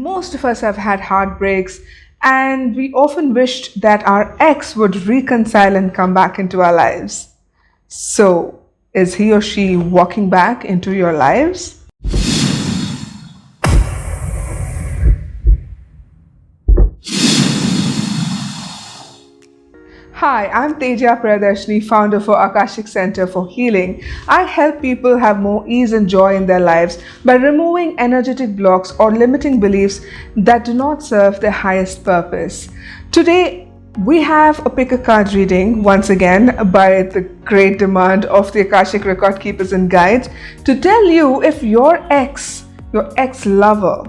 Most of us have had heartbreaks, and we often wished that our ex would reconcile and come back into our lives. So, is he or she walking back into your lives? Hi, I'm Teja, Priyadarshini, founder for Akashic Center for Healing. I help people have more ease and joy in their lives by removing energetic blocks or limiting beliefs that do not serve their highest purpose. Today, we have a pick a card reading once again by the great demand of the Akashic Record Keepers and Guides to tell you if your ex-lover,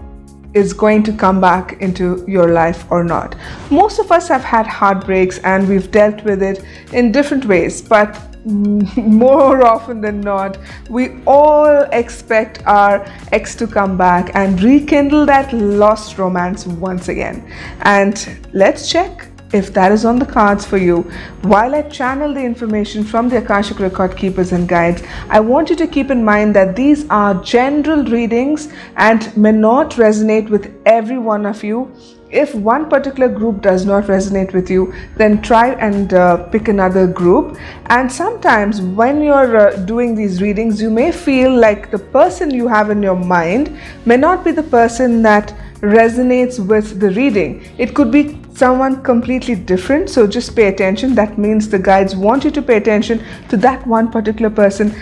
is going to come back into your life or not. Most of us have had heartbreaks and we've dealt with it in different ways, but more often than not, we all expect our ex to come back and rekindle that lost romance once again. And let's check if that is on the cards for you. While I channel the information from the Akashic Record Keepers and Guides, I want you to keep in mind that these are general readings and may not resonate with every one of you. If one particular group does not resonate with you, then try and pick another group. And sometimes when you're doing these readings, you may feel like the person you have in your mind may not be the person that resonates with the reading. It could be someone completely different, so just pay attention. That means the guides want you to pay attention to that one particular person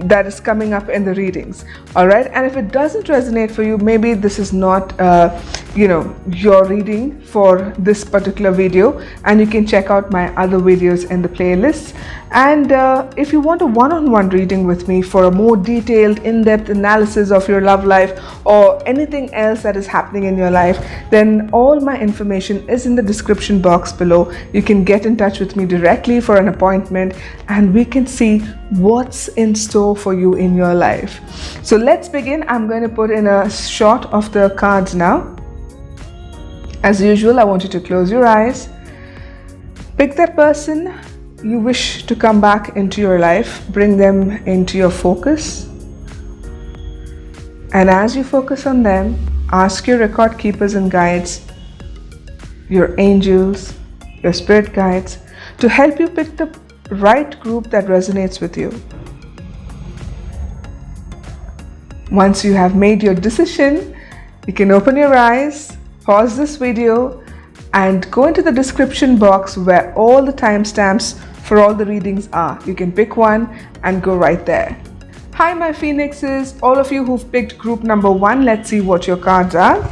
that is coming up in the readings. All right, and if it doesn't resonate for you, maybe this is not your reading for this particular video, and you can check out my other videos in the playlist. And if you want a one-on-one reading with me for a more detailed, in-depth analysis of your love life or anything else that is happening in your life, then all my information is in the description box below. You can get in touch with me directly for an appointment and we can see what's in store for you in your life. So let's begin. I'm going to put in a shot of the cards now. As usual, I want you to close your eyes. Pick that person you wish to come back into your life. Bring them into your focus. And as you focus on them, ask your record keepers and guides, your angels, your spirit guides, to help you pick the right group that resonates with you. Once you have made your decision, you can open your eyes, pause this video, and go into the description box where all the timestamps for all the readings are. You can pick one and go right there. Hi my phoenixes, all of you who've picked group number 1, let's see what your cards are.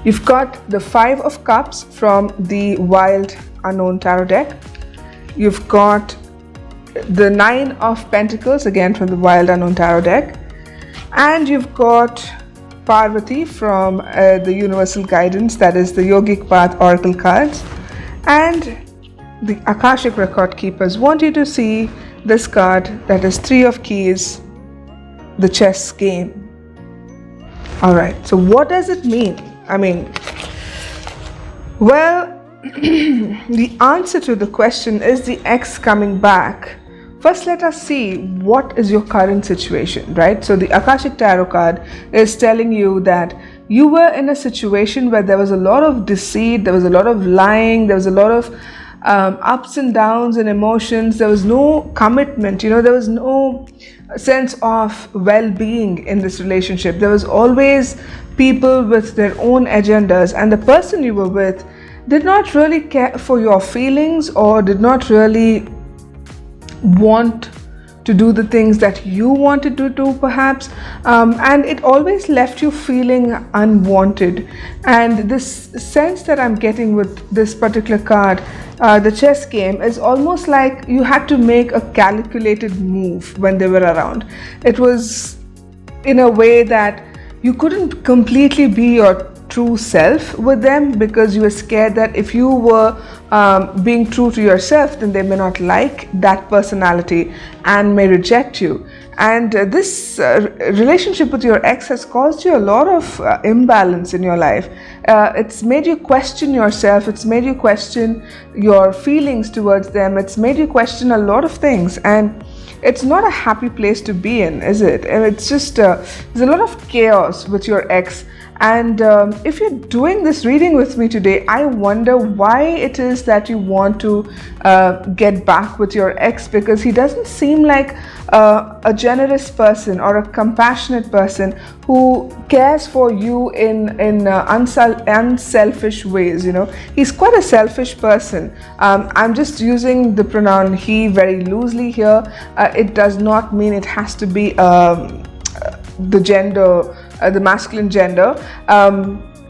You've got the 5 of Cups from the Wild Unknown Tarot deck. You've got the 9 of Pentacles, again from the Wild Unknown Tarot deck. And you've got Parvati from the Universal Guidance, that is the Yogic Path Oracle cards. And the Akashic Record Keepers want you to see this card, that is 3 of Keys, the chess game. Alright, so what does it mean? I mean, well, the answer to the question, is the ex coming back? First, let us see what is your current situation, right? So the Akashic Tarot card is telling you that you were in a situation where there was a lot of deceit, there was a lot of lying, there was a lot of ups and downs and emotions. There was no commitment, there was no sense of well-being in this relationship. There was always people with their own agendas, and the person you were with did not really care for your feelings or did not really want to do the things that you wanted to do perhaps, and it always left you feeling unwanted. And this sense that I'm getting with this particular card, the chess game, is almost like you had to make a calculated move when they were around. It was in a way that you couldn't completely be your true self with them because you were scared that if you were being true to yourself, then they may not like that personality and may reject you. And this relationship with your ex has caused you a lot of imbalance in your life. It's made you question yourself, it's made you question your feelings towards them, it's made you question a lot of things. And it's not a happy place to be in, is it? And it's just there's a lot of chaos with your ex. And if you're doing this reading with me today, I wonder why it is that you want to get back with your ex, because he doesn't seem like a generous person or a compassionate person who cares for you in unselfish ways. He's quite a selfish person. I'm just using the pronoun he very loosely here. It does not mean it has to be the gender, the masculine gender.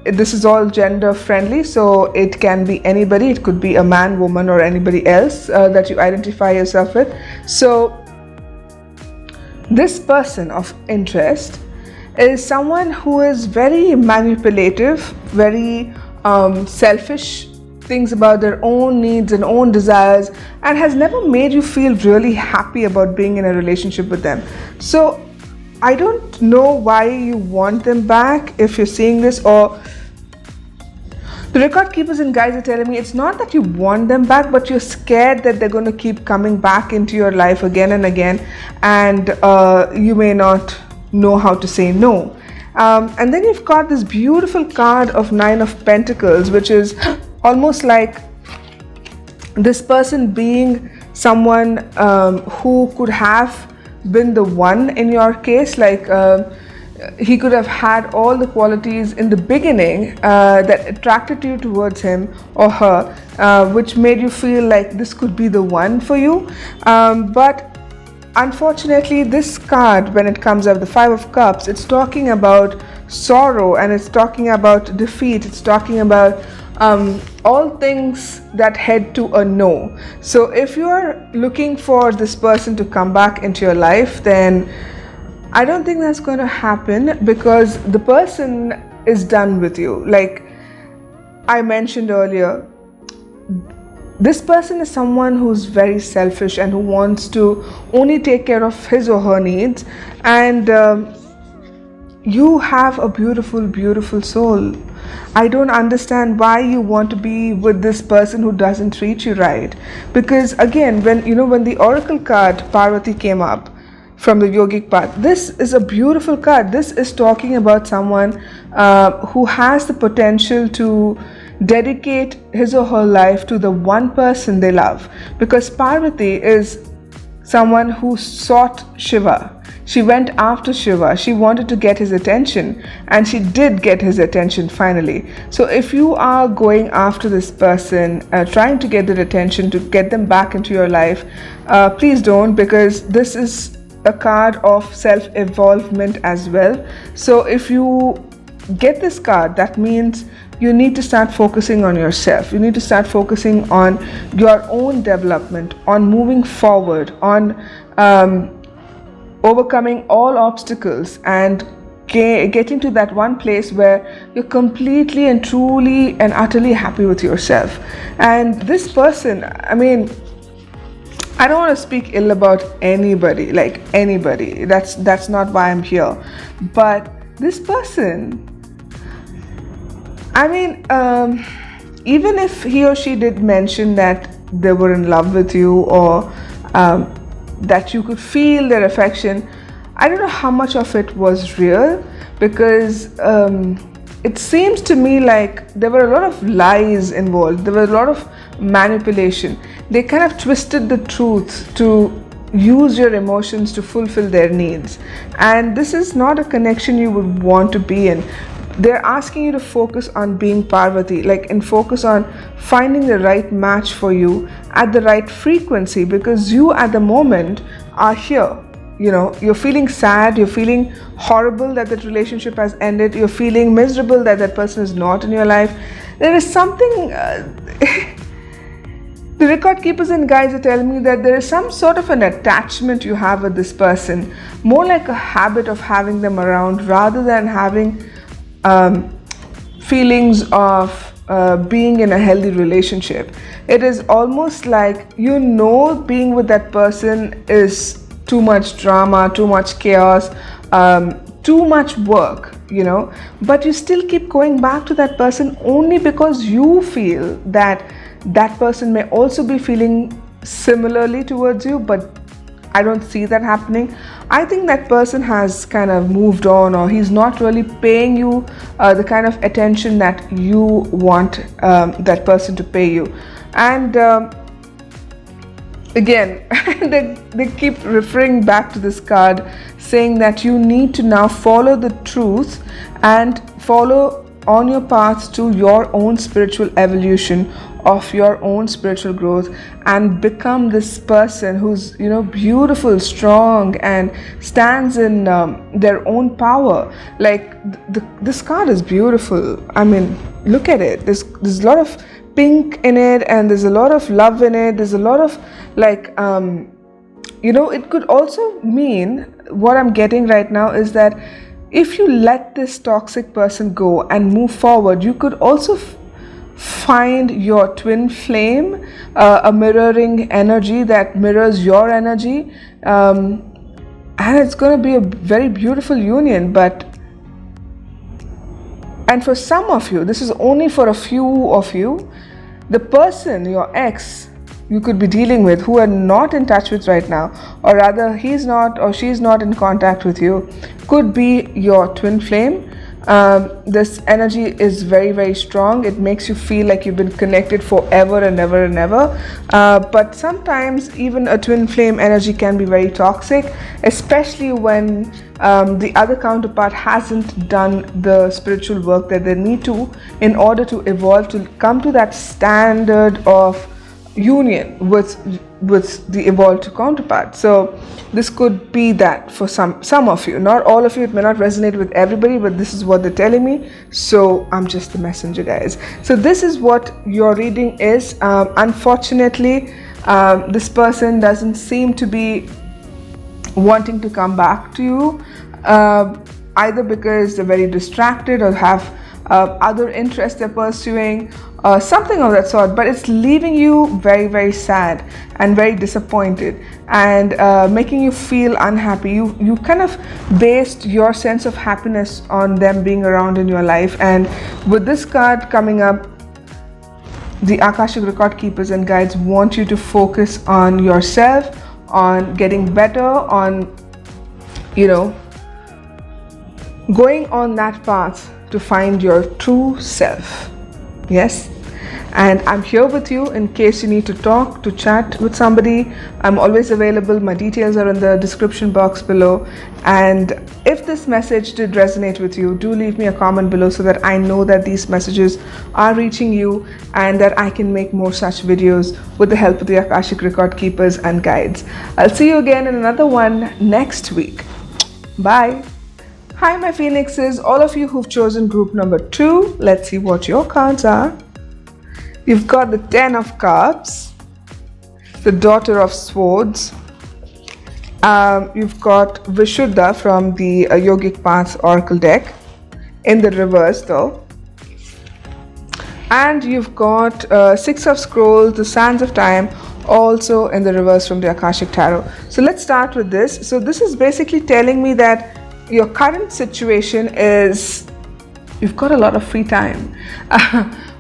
This is all gender friendly, so it can be anybody. It could be a man, woman, or anybody else that you identify yourself with. So this person of interest is someone who is very manipulative, very selfish, thinks about their own needs and own desires, and has never made you feel really happy about being in a relationship with them. So I don't know why you want them back if you're seeing this, or the record keepers and guides are telling me it's not that you want them back, but you're scared that they're going to keep coming back into your life again and again, and you may not know how to say no. And then you've got this beautiful card of Nine of Pentacles, which is almost like this person being someone who could have been the one in your case. Like he could have had all the qualities in the beginning that attracted you towards him or her, which made you feel like this could be the one for you. But unfortunately, this card, when it comes up, the Five of Cups, it's talking about sorrow, and it's talking about defeat. It's talking about all things that head to a no. So if you're looking for this person to come back into your life, then I don't think that's going to happen, because the person is done with you. Like I mentioned earlier, this person is someone who's very selfish and who wants to only take care of his or her needs, and you have a beautiful, beautiful soul. I don't understand why you want to be with this person who doesn't treat you right. Because again, when the oracle card Parvati came up from the yogic path, this is a beautiful card. This is talking about someone who has the potential to dedicate his or her life to the one person they love. Because Parvati is someone who sought Shiva. She went after Shiva. She wanted to get his attention, and she did get his attention finally. So if you are going after this person, trying to get their attention, to get them back into your life, please don't, because this is a card of self-evolvement as well. So if you get this card, that means you need to start focusing on yourself. You need to start focusing on your own development, on moving forward, on overcoming all obstacles, and getting to that one place where you're completely and truly and utterly happy with yourself. And this person, I mean, I don't want to speak ill about anybody, like anybody. That's not why I'm here. But this person, I mean, even if he or she did mention that they were in love with you, or that you could feel their affection, I don't know how much of it was real, because it seems to me like there were a lot of lies involved. There were a lot of manipulation. They kind of twisted the truth to use your emotions to fulfill their needs. And this is not a connection you would want to be in. They're asking you to focus on being Parvati, and focus on finding the right match for you at the right frequency, because you at the moment are here. You're feeling sad, you're feeling horrible that relationship has ended, you're feeling miserable that person is not in your life. There is something, the record keepers and guides are telling me that there is some sort of an attachment you have with this person, more like a habit of having them around rather than having feelings of being in a healthy relationship. It is almost like being with that person is too much drama, too much chaos, too much work, but you still keep going back to that person only because you feel that person may also be feeling similarly towards you. But I don't see that happening. I think that person has kind of moved on, or he's not really paying you the kind of attention that you want that person to pay you. And again, they keep referring back to this card, saying that you need to now follow the truth and follow on your path to your own spiritual evolution, of your own spiritual growth, and become this person who's, you know, beautiful, strong, and stands in their own power. Like this card is beautiful. I mean, look at it. There's a lot of pink in it, and there's a lot of love in it. There's a lot of like you know, it could also mean, what I'm getting right now is that if you let this toxic person go and move forward, you could also find your twin flame, a mirroring energy that mirrors your energy, and it's going to be a very beautiful union. And for some of you, this is only for a few of you, the person, your ex, you could be dealing with, who are not in touch with right now, or rather he's not or she's not in contact with you, could be your twin flame. This energy is very, very strong. It makes you feel like you've been connected forever and ever and ever. But sometimes even a twin flame energy can be very toxic, especially when the other counterpart hasn't done the spiritual work that they need to in order to evolve, to come to that standard of union with the evolved counterpart. So this could be that for some of you, not all of you. It may not resonate with everybody, but this is what they're telling me, so I'm just the messenger, guys. So this is what your reading is. Unfortunately, this person doesn't seem to be wanting to come back to you, either because they're very distracted or have other interests they're pursuing, something of that sort, but it's leaving you very, very sad and very disappointed, and making you feel unhappy. You kind of based your sense of happiness on them being around in your life, and with this card coming up, the Akashic Record Keepers and Guides want you to focus on yourself, on getting better, on, you know, going on that path to find your true self. Yes, and I'm here with you in case you need to talk, to chat with somebody. I'm always available. My details are in the description box below. And if this message did resonate with you, do leave me a comment below so that I know that these messages are reaching you and that I can make more such videos with the help of the Akashic Record Keepers and Guides. I'll see you again in another one next week. Bye. Hi, my Phoenixes, all of you who've chosen group number 2. Let's see what your cards are. You've got the 10 of Cups, the Daughter of Swords. You've got Vishuddha from the Yogic Path Oracle deck, in the reverse though. And you've got 6 of Scrolls, the Sands of Time, also in the reverse from the Akashic Tarot. So let's start with this. So this is basically telling me that your current situation is, you've got a lot of free time.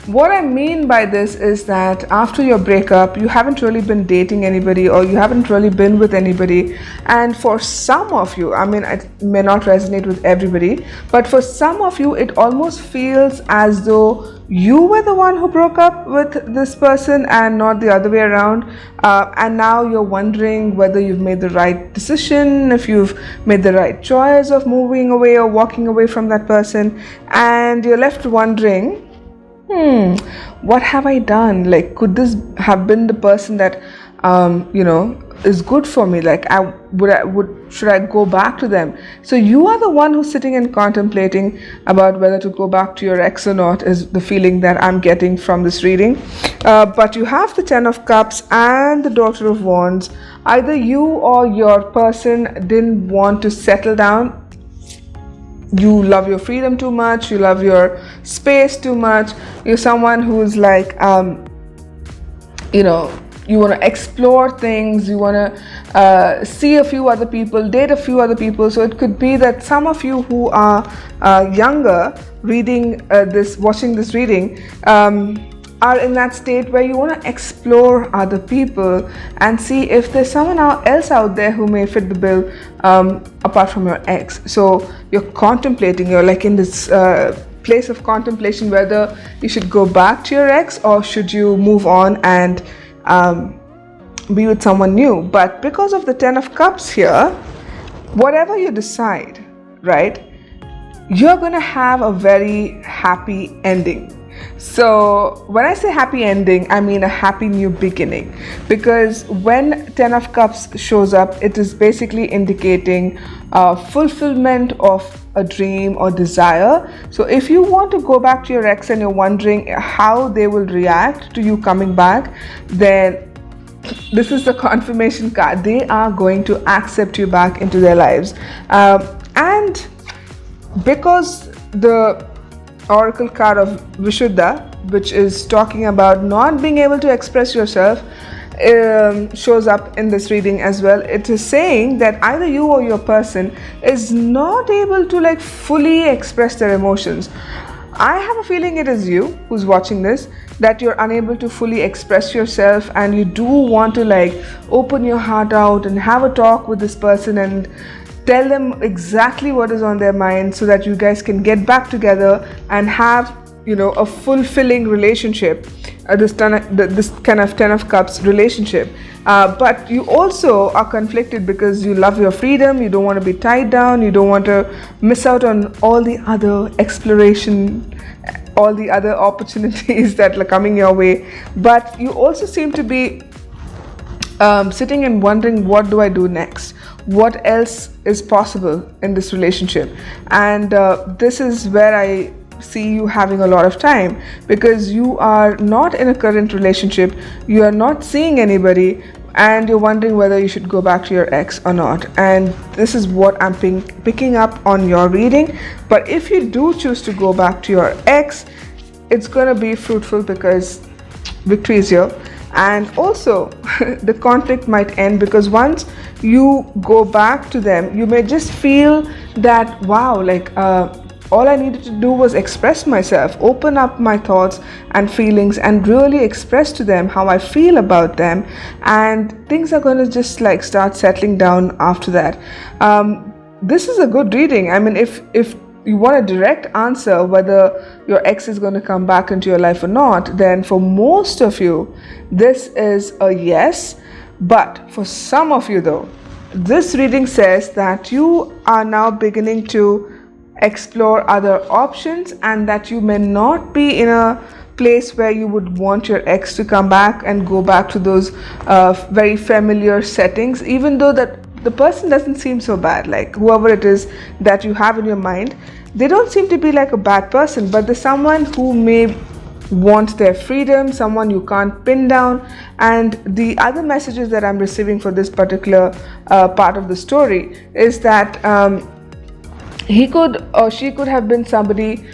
What I mean by this is that after your breakup, you haven't really been dating anybody, or you haven't really been with anybody. And for some of you, I mean, it may not resonate with everybody, but for some of you, it almost feels as though you were the one who broke up with this person and not the other way around. And now you're wondering whether you've made the right decision, if you've made the right choice of moving away or walking away from that person. And you're left wondering, what have I done? Like, could this have been the person that, you know, is good for me? Like, should I go back to them? So you are the one who's sitting and contemplating about whether to go back to your ex or not, is the feeling that I'm getting from this reading. But you have the 10 of Cups and the Daughter of Wands. Either you or your person didn't want to settle down. You love your freedom too much, you love your space too much. You're someone who's like, you know, you want to explore things, you want to see a few other people, date a few other people. So it could be that some of you who are younger, reading watching this reading, are in that state where you want to explore other people and see if there's someone else out there who may fit the bill, apart from your ex. So you're contemplating, you're like in this place of contemplation whether you should go back to your ex or should you move on and be with someone new. But because of the Ten of Cups here, whatever you decide, right, you're gonna have a very happy ending. So when I say happy ending, I mean a happy new beginning, because when Ten of Cups shows up, it is basically indicating fulfillment of a dream or desire. So if you want to go back to your ex and you're wondering how they will react to you coming back, then this is the confirmation card. They are going to accept you back into their lives. And because the oracle card of Vishuddha, which is talking about not being able to express yourself, shows up in this reading as well. It is saying that either you or your person is not able to like fully express their emotions. I have a feeling it is you who's watching this, that you're unable to fully express yourself and you do want to like open your heart out and have a talk with this person and tell them exactly what is on their mind so that you guys can get back together and have, you know, a fulfilling relationship, this kind of Ten of Cups relationship. But you also are conflicted because you love your freedom, you don't want to be tied down, you don't want to miss out on all the other exploration, all the other opportunities that are coming your way. But you also seem to be sitting and wondering, what do I do next? What else is possible in this relationship? And this is where I see you having a lot of time, because you are not in a current relationship, you are not seeing anybody, and you're wondering whether you should go back to your ex or not. And this is what I'm picking up on your reading. But if you do choose to go back to your ex, it's going to be fruitful because victory is here. And also the conflict might end, because once you go back to them, you may just feel that, wow, like all I needed to do was express myself, open up my thoughts and feelings and really express to them how I feel about them, and things are going to just like start settling down after that. This is a good reading. I mean, if you want a direct answer whether your ex is going to come back into your life or not, then for most of you this is a yes. But for some of you though, this reading says that you are now beginning to explore other options, and that you may not be in a place where you would want your ex to come back and go back to those very familiar settings, even though that the person doesn't seem so bad. Like whoever it is that you have in your mind, they don't seem to be like a bad person, but there's someone who may want their freedom, someone you can't pin down. And the other messages that I'm receiving for this particular part of the story is that he could or she could have been somebody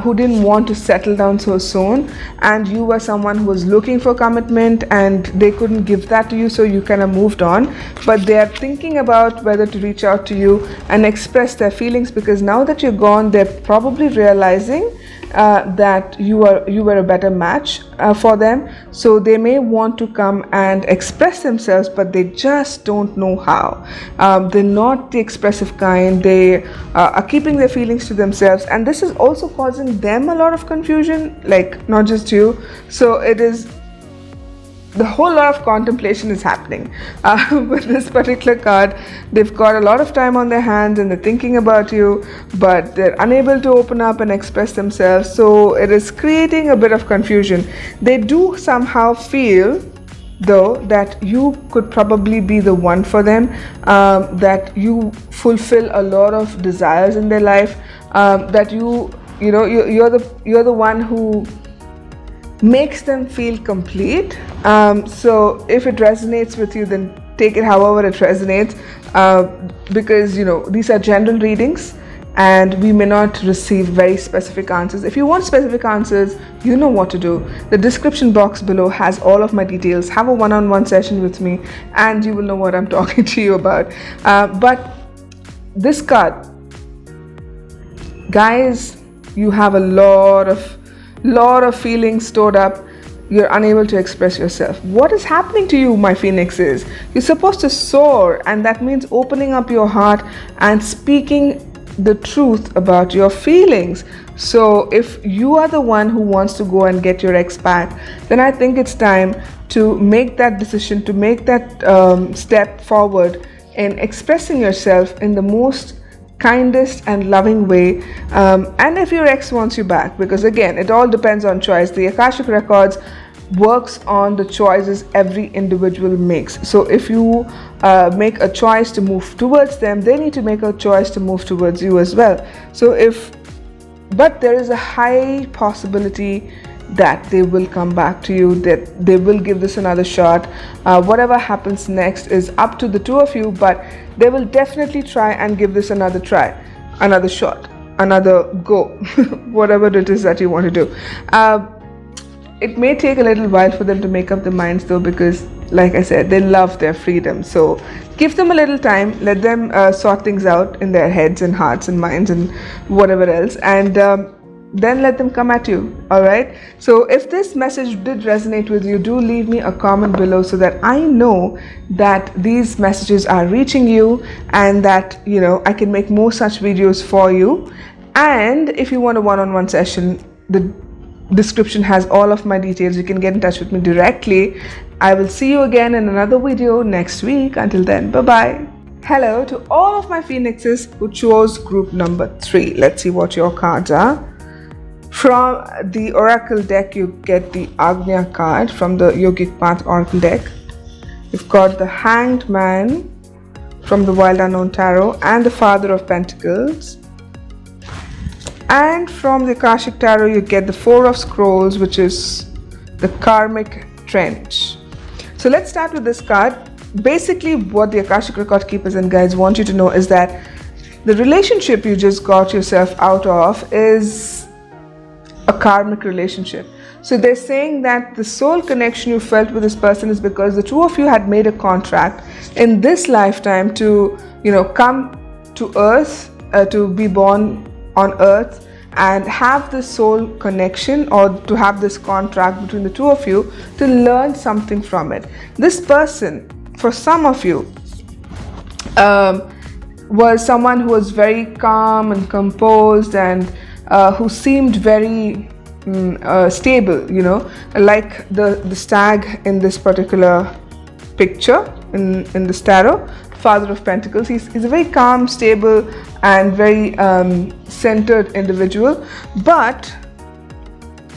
who didn't want to settle down so soon, and you were someone who was looking for commitment and they couldn't give that to you, so you kind of moved on. But they are thinking about whether to reach out to you and express their feelings, because now that you're gone, they're probably realizing that you were a better match for them. So they may want to come and express themselves, but they just don't know how. They're not the expressive kind. They are keeping their feelings to themselves, and this is also causing them a lot of confusion, like not just you. So it is the whole lot of contemplation is happening with this particular card. They've got a lot of time on their hands and they're thinking about you, but they're unable to open up and express themselves. So it is creating a bit of confusion. They do somehow feel though that you could probably be the one for them, that you fulfill a lot of desires in their life, that you're the one who makes them feel complete. So if it resonates with you, then take it however it resonates, because these are general readings and we may not receive very specific answers. If you want specific answers, you know what to do. The description box below has all of my details. Have a one-on-one session with me and you will know what I'm talking to you about. But this card, guys, you have a lot of feelings stored up. you're unable to express yourself. What is happening to you, my phoenixes? You're supposed to soar, and that means opening up your heart and speaking the truth about your feelings. So if you are the one who wants to go and get your ex back, then I think it's time to make that decision, to make that step forward in expressing yourself in the most kindest and loving way. And if your ex wants you back, because again, it all depends on choice. The Akashic Records works on the choices every individual makes. So if you make a choice to move towards them, they need to make a choice to move towards you as well. But there is a high possibility that they will come back to you, that they will give this another shot. Whatever happens next is up to the two of you, but they will definitely try and give this another try, another shot, another go, whatever it is that you want to do. It may take a little while for them to make up their minds though, because like I said, they love their freedom. So give them a little time, let them sort things out in their heads and hearts and minds and whatever else, and then let them come at you. All right, so if this message did resonate with you, do leave me a comment below so that I know that these messages are reaching you, and that I can make more such videos for you. And if you want a one-on-one session, the description has all of my details. You can get in touch with me directly. I will see you again in another video next week. Until then, bye bye. Hello to all of my phoenixes who chose group number 3. Let's see what your cards are. From the Oracle deck, you get the Agnya card from the Yogic Path Oracle deck. You've got the Hanged Man from the Wild Unknown Tarot, and the Father of Pentacles. And from the Akashic Tarot, you get the Four of Scrolls, which is the Karmic Trench. So let's start with this card. Basically, what the Akashic Record Keepers and Guides want you to know is that the relationship you just got yourself out of is a karmic relationship. So they're saying that the soul connection you felt with this person is because the two of you had made a contract in this lifetime to, come to earth, to be born on earth and have this soul connection, or to have this contract between the two of you to learn something from it. This person, for some of you, was someone who was very calm and composed, and who seemed very stable, like the stag in this particular picture in this tarot, Father of Pentacles. He's a very calm, stable, and very centered individual, but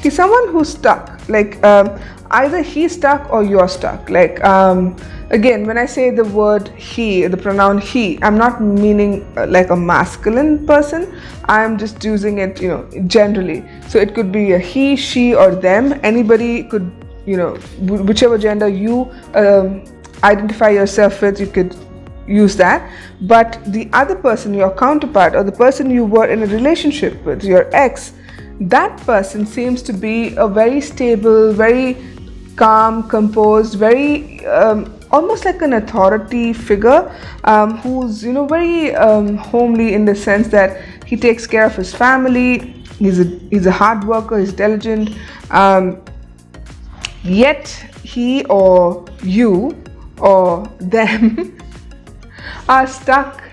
he's someone who's stuck. Like either he's stuck or you're stuck. Like again, when I say the word he, the pronoun he, I'm not meaning like a masculine person. I'm just using it, generally. So it could be a he, she, or them. Anybody could, whichever gender you identify yourself with, you could use that. But the other person, your counterpart, or the person you were in a relationship with, your ex, that person seems to be a very stable, very calm, composed, very almost like an authority figure, who's very homely, in the sense that he takes care of his family. He's a hard worker, he's diligent, yet he or you or them are stuck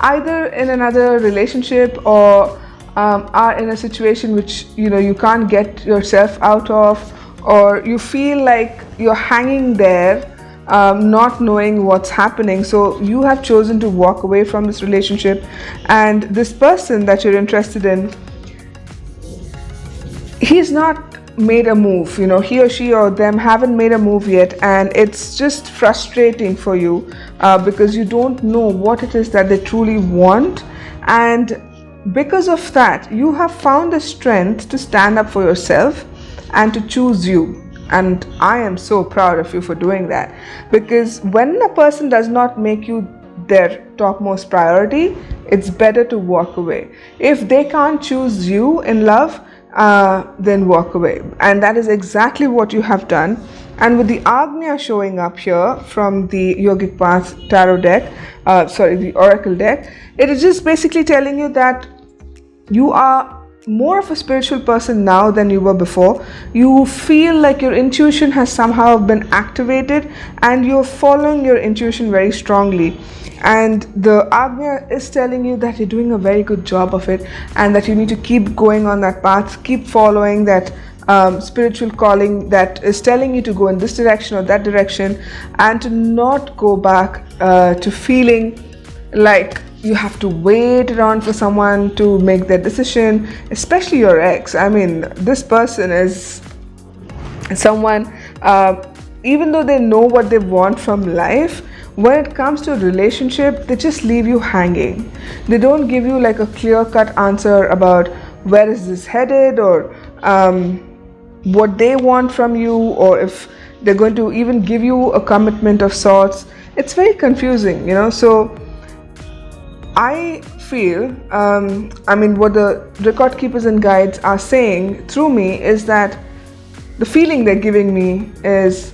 either in another relationship, or are in a situation which you can't get yourself out of, or you feel like you're hanging there, not knowing what's happening. So you have chosen to walk away from this relationship, and this person that you're interested in, he's not made a move. He or she or them haven't made a move yet, and it's just frustrating for you because you don't know what it is that they truly want. And because of that, you have found the strength to stand up for yourself and to choose you. And I am so proud of you for doing that, because when a person does not make you their topmost priority, it's better to walk away. If they can't choose you in love, then walk away. And that is exactly what you have done. And with the Agnya showing up here from the Yogic Path Tarot deck, the Oracle deck, it is just basically telling you that you are more of a spiritual person now than you were before. You feel like your intuition has somehow been activated and you're following your intuition very strongly. And the Agnya is telling you that you're doing a very good job of it and that you need to keep going on that path, keep following that spiritual calling that is telling you to go in this direction or that direction, and to not go back to feeling like you have to wait around for someone to make their decision, especially your ex. I mean, this person is someone, even though they know what they want from life, when it comes to a relationship, they just leave you hanging. They don't give you like a clear-cut answer about where is this headed, or what they want from you, or if they're going to even give you a commitment of sorts. It's very confusing, so I feel, what the record keepers and guides are saying through me is that the feeling they're giving me is,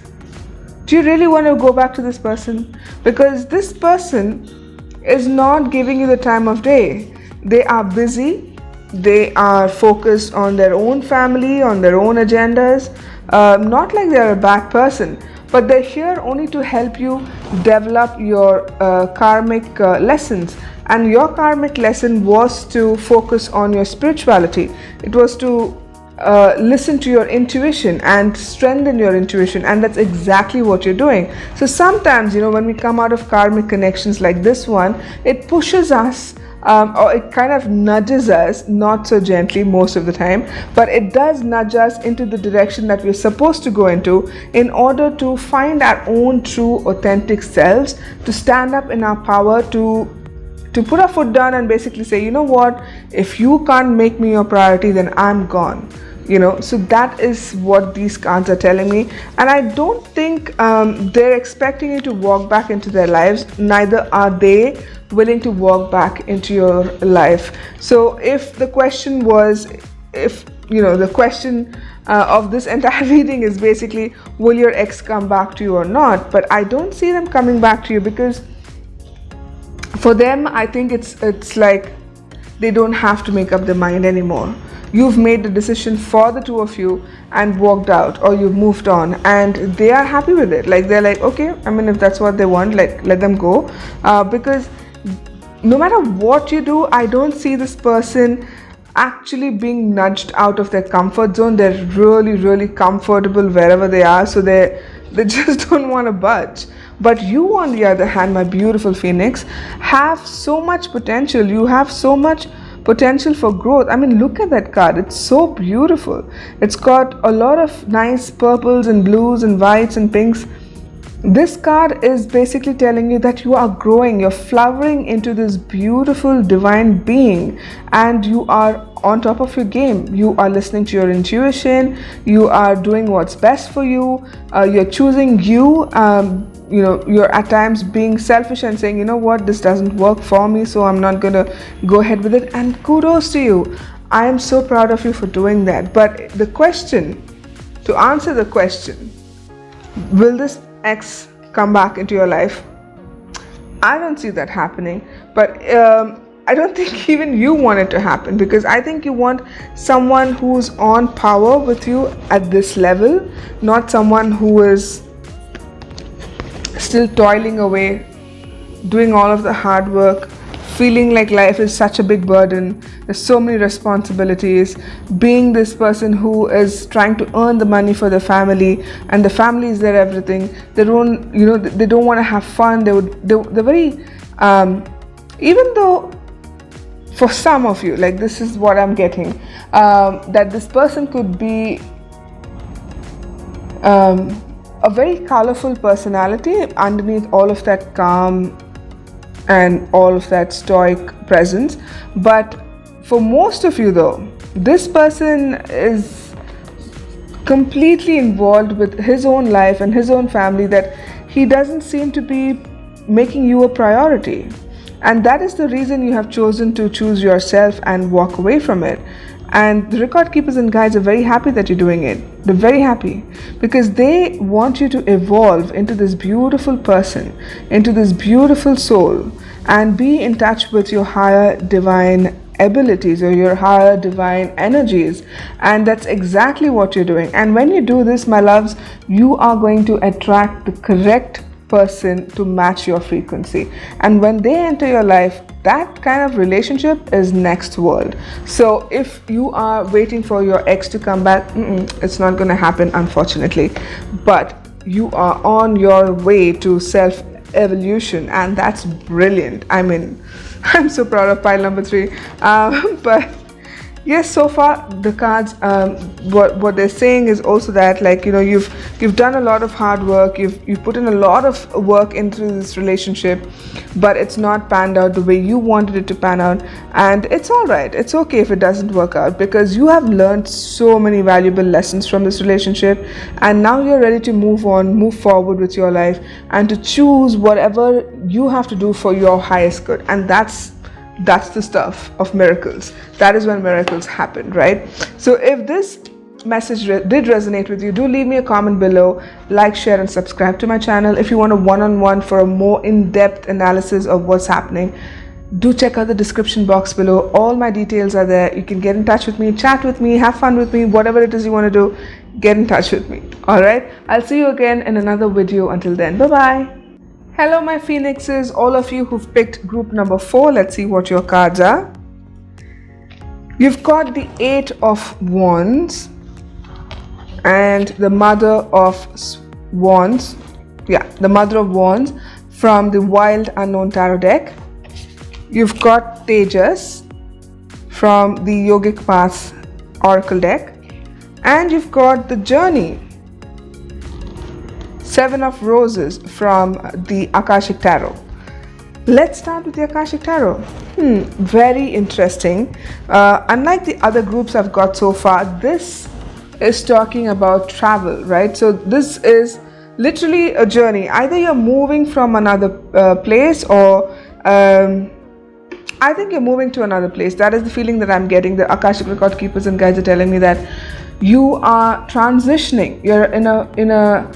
do you really want to go back to this person? Because this person is not giving you the time of day. They are busy. They are focused on their own family, on their own agendas. Not like they're a bad person, but they're here only to help you develop your karmic lessons. And your karmic lesson was to focus on your spirituality. It was to listen to your intuition and strengthen your intuition, and that's exactly what you're doing. So sometimes, when we come out of karmic connections like this one, it pushes us, or it kind of nudges us, not so gently most of the time, but it does nudge us into the direction that we're supposed to go into, in order to find our own true authentic selves, to stand up in our power, to put our foot down and basically say, you know what, if you can't make me your priority, then I'm gone. So that is what these cards are telling me. And I don't think they're expecting you to walk back into their lives. Neither are they willing to walk back into your life. So if the question was, the question of this entire reading is basically, will your ex come back to you or not? But I don't see them coming back to you, because for them, I think it's like they don't have to make up their mind anymore. You've made the decision for the two of you and walked out, or you've moved on, and they are happy with it. Like, they're like, okay, if that's what they want, like, let them go. Because no matter what you do, I don't see this person actually being nudged out of their comfort zone. They're really, really comfortable wherever they are, so they just don't want to budge. But you, on the other hand, my beautiful Phoenix, have so much potential. You have so much potential for growth. Look at that card. It's so beautiful. It's got a lot of nice purples and blues and whites and pinks. This card is basically telling you that you are growing, you're flowering into this beautiful divine being, and you are on top of your game. You are listening to your intuition, you are doing what's best for you, you're choosing you. You're at times being selfish and saying, you know what, this doesn't work for me, so I'm not gonna go ahead with it. And kudos to you. I am so proud of you for doing that. But the question, to answer the question, will this ex come back into your life? I don't see that happening. But I don't think even you want it to happen, because I think you want someone who's on power with you at this level, not someone who is still toiling away, doing all of the hard work, feeling like life is such a big burden, there's so many responsibilities, being this person who is trying to earn the money for the family, and the family is their everything. They don't, they don't want to have fun. They're very, even though for some of you, like, this is what I'm getting, that this person could be a very colorful personality underneath all of that calm and all of that stoic presence. But for most of you, though, this person is completely involved with his own life and his own family, that he doesn't seem to be making you a priority. And that is the reason you have chosen to choose yourself and walk away from it. And the record keepers and guides are very happy that you're doing it. They're very happy, because they want you to evolve into this beautiful person, into this beautiful soul, and be in touch with your higher divine abilities or your higher divine energies, and that's exactly what you're doing. And when you do this, my loves, you are going to attract the correct person to match your frequency, and when they enter your life, that kind of relationship is next world. So if you are waiting for your ex to come back, it's not going to happen, unfortunately, but you are on your way to self evolution, and that's brilliant. I mean, I'm so proud of pile number 3. But yes, so far the cards, what they're saying is also that, like, you know, you've done a lot of hard work, you've put in a lot of work into this relationship, but it's not panned out the way you wanted it to pan out, and it's all right. It's okay if it doesn't work out, because you have learned so many valuable lessons from this relationship, and now you're ready to move on, move forward with your life, and to choose whatever you have to do for your highest good. And that's the stuff of miracles. That is when miracles happen, right? So if this message did resonate with you, do leave me a comment below, like, share, and subscribe to my channel. If you want a one-on-one for a more in-depth analysis of what's happening, do check out the description box below. All my details are there. You can get in touch with me, chat with me, have fun with me, whatever it is you want to do, get in touch with me. All right, I'll see you again in another video. Until then, bye bye. Hello my phoenixes, all of you who've picked group number 4. Let's see what your cards are. You've got the 8 of Wands and the Mother of Wands. Yeah, the Mother of Wands from the Wild Unknown Tarot deck. You've got Tejas from the Yogic Path Oracle deck. And you've got the Journey, 7 of Roses from the Akashic Tarot. Let's start with the Akashic Tarot. Very interesting. Unlike the other groups I've got so far, this is talking about travel, right? So this is literally a journey. Either you're moving from another place, or I think you're moving to another place. That is the feeling that I'm getting. The Akashic Record Keepers and Guides are telling me that you are transitioning. You're in a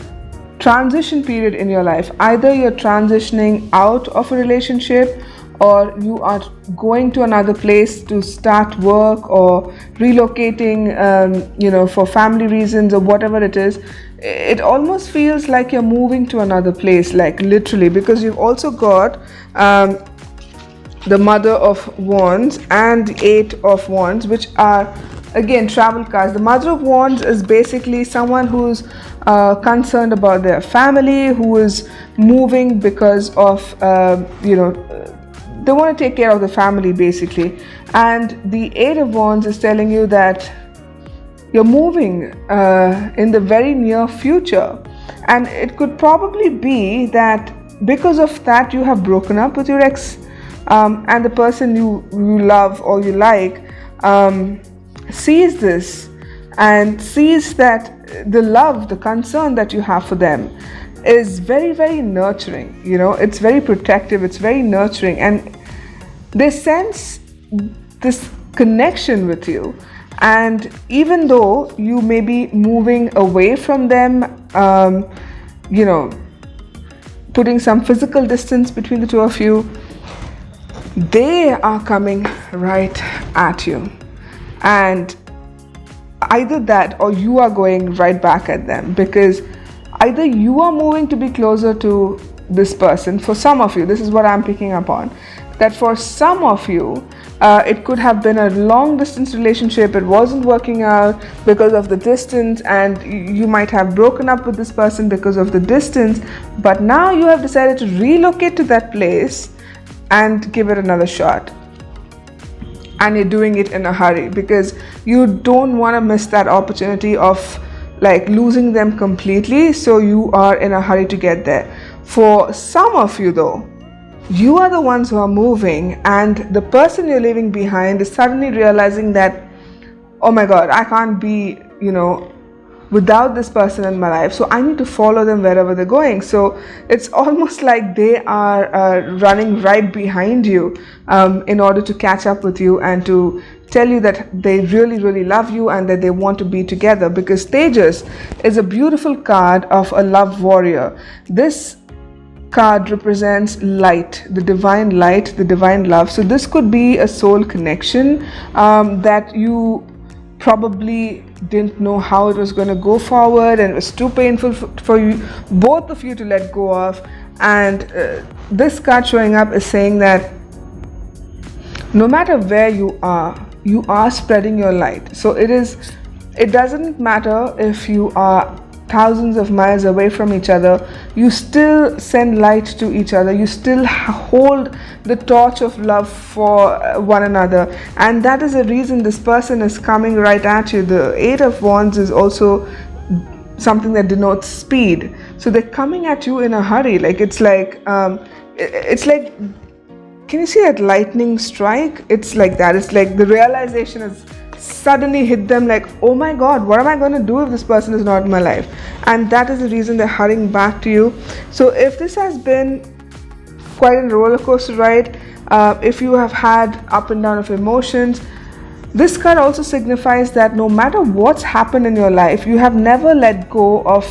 transition period in your life. Either you're transitioning out of a relationship, or you are going to another place to start work, or relocating, for family reasons or whatever it is. It almost feels like you're moving to another place, like literally, because you've also got the Mother of Wands and the 8 of Wands, which are again travel cards. The Mother of Wands is basically someone who's concerned about their family, who is moving because of they want to take care of the family basically. And the 8 of Wands is telling you that you're moving in the very near future, and it could probably be that because of that you have broken up with your ex, and the person you love or you like sees this and sees that the love, the concern that you have for them is very, very nurturing. It's very protective, it's very nurturing, and they sense this connection with you. And even though you may be moving away from them, putting some physical distance between the two of you, they are coming right at you. And either that, or you are going right back at them, because either you are moving to be closer to this person. For some of you, this is what I'm picking up on, that for some of you, it could have been a long distance relationship. It wasn't working out because of the distance, and you might have broken up with this person because of the distance, but now you have decided to relocate to that place and give it another shot. And you're doing it in a hurry because you don't want to miss that opportunity of like losing them completely. So you are in a hurry to get there. For some of you though, you are the ones who are moving, and the person you're leaving behind is suddenly realizing that, oh my God, I can't be, without this person in my life. So I need to follow them wherever they're going. So it's almost like they are running right behind you in order to catch up with you and to tell you that they really, really love you and that they want to be together. Because Tejas is a beautiful card of a love warrior. This card represents light, the divine light, the divine love. So this could be a soul connection that you probably didn't know how it was going to go forward, and it was too painful for you, both of you, to let go of. And this card showing up is saying that no matter where you are spreading your light. So it doesn't matter if you are thousands of miles away from each other, you still send light to each other, you still hold the torch of love for one another. And that is the reason this person is coming right at you. The Eight of Wands is also something that denotes speed. So they're coming at you in a hurry. Like it's like can you see that lightning strike? It's like that. It's like the realization is suddenly hit them, like, oh my god, what am I going to do if this person is not in my life? And that is the reason they're hurrying back to you. So if this has been quite a roller coaster ride, if you have had up and down of emotions, this card also signifies that no matter what's happened in your life, you have never let go of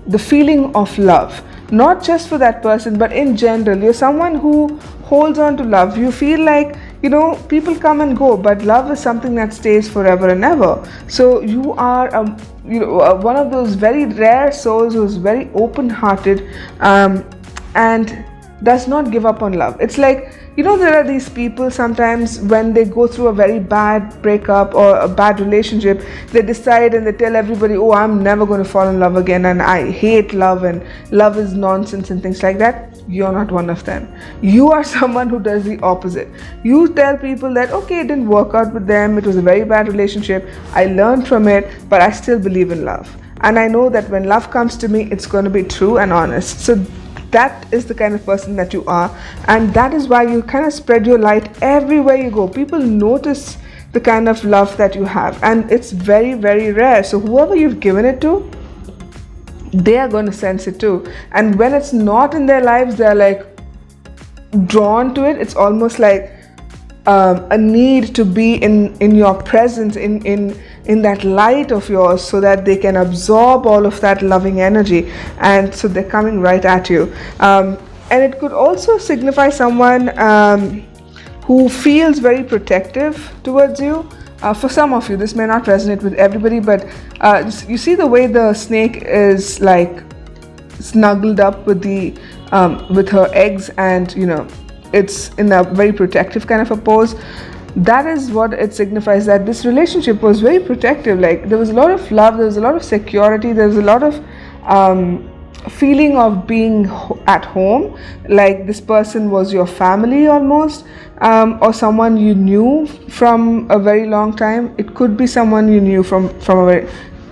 the feeling of love. Not just for that person, but in general. You're someone who holds on to love. You feel like, people come and go, but love is something that stays forever and ever. So you are one of those very rare souls who's very open-hearted and does not give up on love. It's like, there are these people sometimes when they go through a very bad breakup or a bad relationship, they decide and they tell everybody, oh, I'm never going to fall in love again, and I hate love, and love is nonsense and things like that. You're not one of them. You are someone who does the opposite. You tell people that, okay, it didn't work out with them, it was a very bad relationship, I learned from it, but I still believe in love. And I know that when love comes to me, it's going to be true and honest. So that is the kind of person that you are, and that is why you kind of spread your light everywhere you go. People notice the kind of love that you have, and it's very, very rare. So whoever you've given it to, they are going to sense it too. And when it's not in their lives, they're like drawn to it. It's almost like a need to be in your presence, in that light of yours, so that they can absorb all of that loving energy. And so they're coming right at you. And it could also signify someone who feels very protective towards you. For some of you, this may not resonate with everybody, but you see the way the snake is like snuggled up with her eggs, and it's in a very protective kind of a pose. That is what it signifies, that this relationship was very protective. Like there was a lot of love, there was a lot of security, there was a lot of feeling of being at home, like this person was your family almost, or someone you knew from a very long time. It could be someone you knew from a very,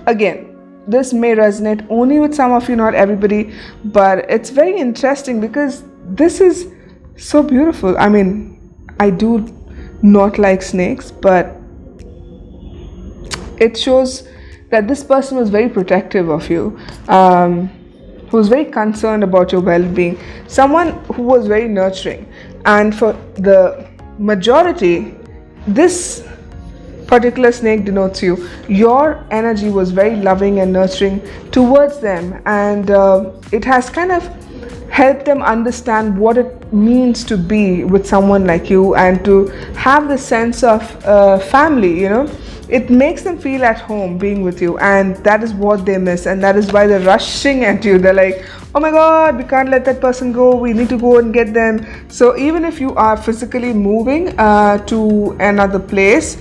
again, this may resonate only with some of you, not everybody, but it's very interesting because this is so beautiful. I mean, I do not like snakes, but it shows that this person was very protective of you, who was very concerned about your well-being, someone who was very nurturing. And for the majority, this particular snake denotes you. Your energy was very loving and nurturing towards them, and it has kind of helped them understand what it means to be with someone like you and to have the sense of family. It makes them feel at home being with you, and that is what they miss, and that is why they're rushing at you. They're like, oh my god, we can't let that person go, we need to go and get them. So even if you are physically moving to another place,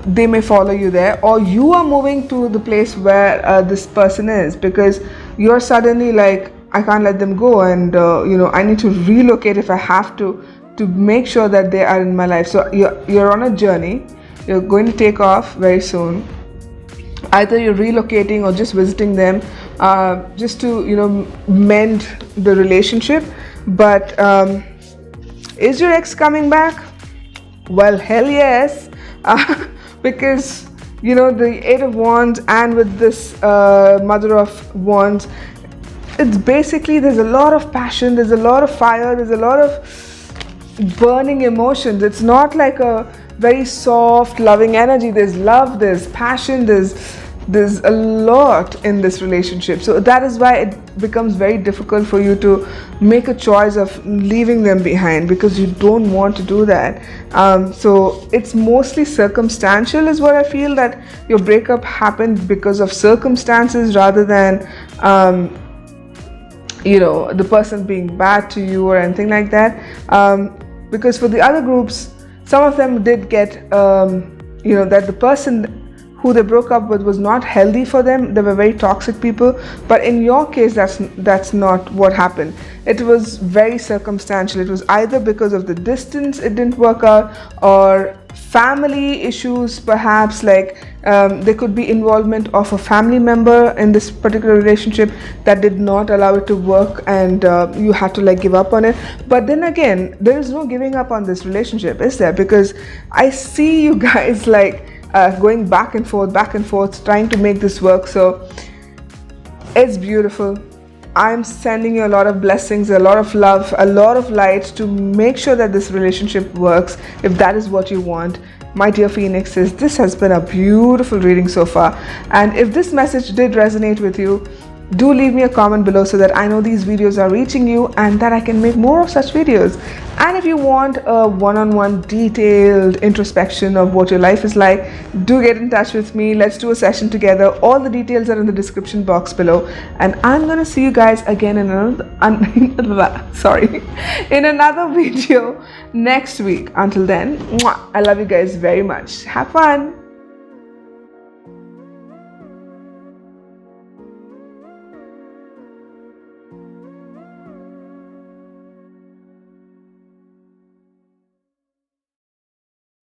they may follow you there, or you are moving to the place where this person is, because you're suddenly like, I can't let them go, and I need to relocate if I have to make sure that they are in my life. So you're on a journey. You're going to take off very soon. Either you're relocating or just visiting them, just to mend the relationship. But is your ex coming back? Well, hell yes, because the Eight of Wands, and with this Mother of Wands, it's basically, there's a lot of passion, there's a lot of fire, there's a lot of burning emotions. It's not like a very soft, loving energy. There's love, there's passion, there's there's a lot in this relationship. So that is why it becomes very difficult for you to make a choice of leaving them behind, because you don't want to do that. So it's mostly circumstantial is what I feel, that your breakup happened because of circumstances rather than the person being bad to you or anything like that. Because for the other groups, some of them did get that the person who they broke up with was not healthy for them. They were very toxic people. But in your case, that's not what happened. It was very circumstantial. It was either because of the distance it didn't work out, or family issues, perhaps, like there could be involvement of a family member in this particular relationship that did not allow it to work, and you had to like give up on it. But then again, there is no giving up on this relationship, is there? Because I see you guys like going back and forth, trying to make this work. So it's beautiful. I'm sending you a lot of blessings, a lot of love, a lot of light to make sure that this relationship works, if that is what you want. My dear Phoenixes, this has been a beautiful reading so far. And if this message did resonate with you, do leave me a comment below so that I know these videos are reaching you and that I can make more of such videos. And if you want a one-on-one detailed introspection of what your life is like, do get in touch with me. Let's do a session together. All the details are in the description box below. And I'm gonna see you guys again in another video next week. Until then, I love you guys very much. Have fun.